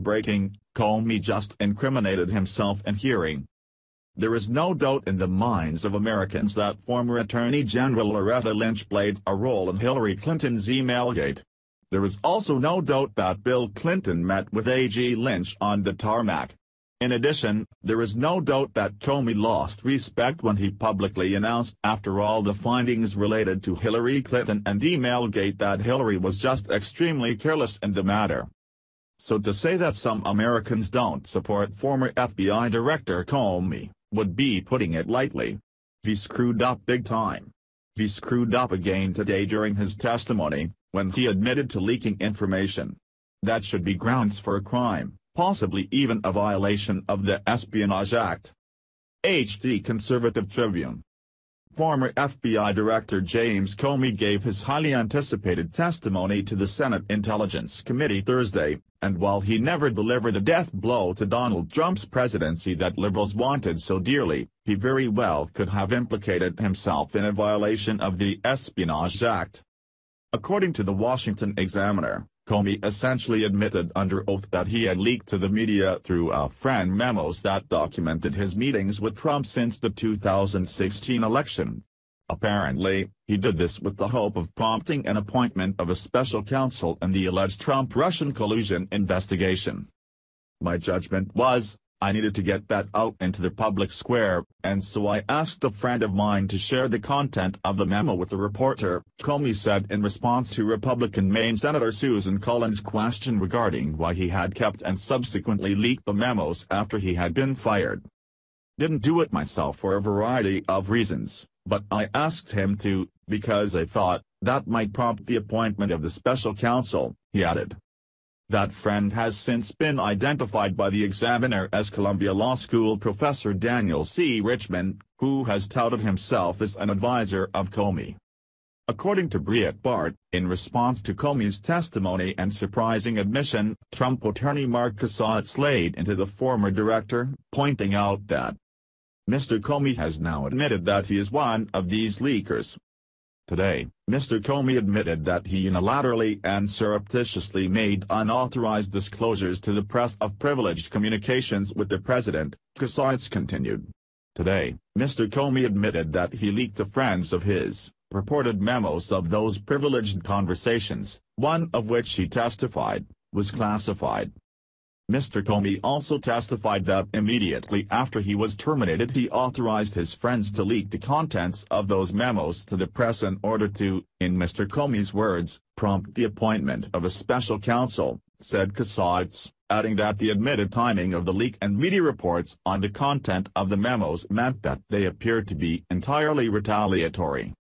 Breaking: Comey just incriminated himself in hearing. There is no doubt in the minds of Americans that former Attorney General Loretta Lynch played a role in Hillary Clinton's emailgate. There is also no doubt that Bill Clinton met with AG Lynch on the tarmac. In addition, there is no doubt that Comey lost respect when he publicly announced after all the findings related to Hillary Clinton and emailgate that Hillary was just extremely careless in the matter. So to say that some Americans don't support former FBI Director Comey would be putting it lightly. He screwed up big time. He screwed up again today during his testimony, when he admitted to leaking information. That should be grounds for a crime, possibly even a violation of the Espionage Act. HD Conservative Tribune. Former FBI Director James Comey gave his highly anticipated testimony to the Senate Intelligence Committee Thursday, and while he never delivered a death blow to Donald Trump's presidency that liberals wanted so dearly, he very well could have implicated himself in a violation of the Espionage Act. According to the Washington Examiner, Comey essentially admitted under oath that he had leaked to the media through a friend memos that documented his meetings with Trump since the 2016 election. Apparently, he did this with the hope of prompting an appointment of a special counsel in the alleged Trump-Russian collusion investigation. My judgment was, I needed to get that out into the public square, and so I asked a friend of mine to share the content of the memo with the reporter, Comey said in response to Republican Maine Senator Susan Collins' question regarding why he had kept and subsequently leaked the memos after he had been fired. Didn't do it myself for a variety of reasons, but I asked him to, because I thought that might prompt the appointment of the special counsel, he added. That friend has since been identified by the Examiner as Columbia Law School professor Daniel C. Richman, who has touted himself as an advisor of Comey. According to Breitbart, in response to Comey's testimony and surprising admission, Trump attorney Mark Kassaut laid into the former director, pointing out that Mr. Comey has now admitted that he is one of these leakers. Today, Mr. Comey admitted that he unilaterally and surreptitiously made unauthorized disclosures to the press of privileged communications with the president, Kassaut continued. Today, Mr. Comey admitted that he leaked to friends of his purported memos of those privileged conversations, one of which he testified was classified. Mr. Comey also testified that immediately after he was terminated he authorized his friends to leak the contents of those memos to the press in order to, in Mr. Comey's words, prompt the appointment of a special counsel, said Kassaut, adding that the admitted timing of the leak and media reports on the content of the memos meant that they appeared to be entirely retaliatory.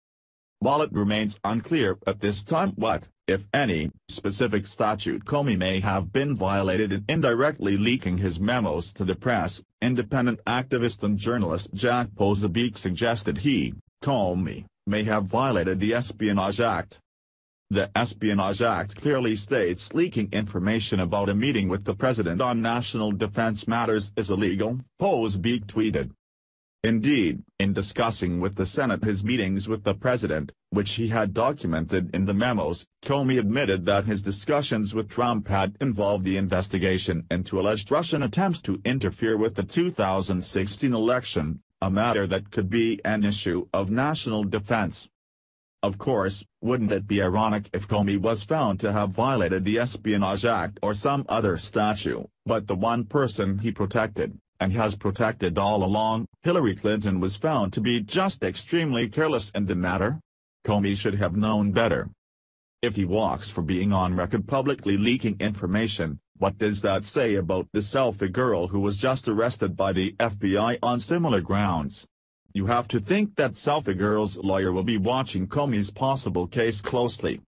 While it remains unclear at this time what, if any, specific statute Comey may have been violated in indirectly leaking his memos to the press, independent activist and journalist Jack Posobiec suggested he, Comey, may have violated the Espionage Act. The Espionage Act clearly states leaking information about a meeting with the president on national defense matters is illegal, Posobiec tweeted. Indeed, in discussing with the Senate his meetings with the president, which he had documented in the memos, Comey admitted that his discussions with Trump had involved the investigation into alleged Russian attempts to interfere with the 2016 election, a matter that could be an issue of national defense. Of course, wouldn't it be ironic if Comey was found to have violated the Espionage Act or some other statute, but the one person he protected, and has protected all along, Hillary Clinton, was found to be just extremely careless in the matter? Comey should have known better. If he walks for being on record publicly leaking information, what does that say about the selfie girl who was just arrested by the FBI on similar grounds? You have to think that selfie girl's lawyer will be watching Comey's possible case closely.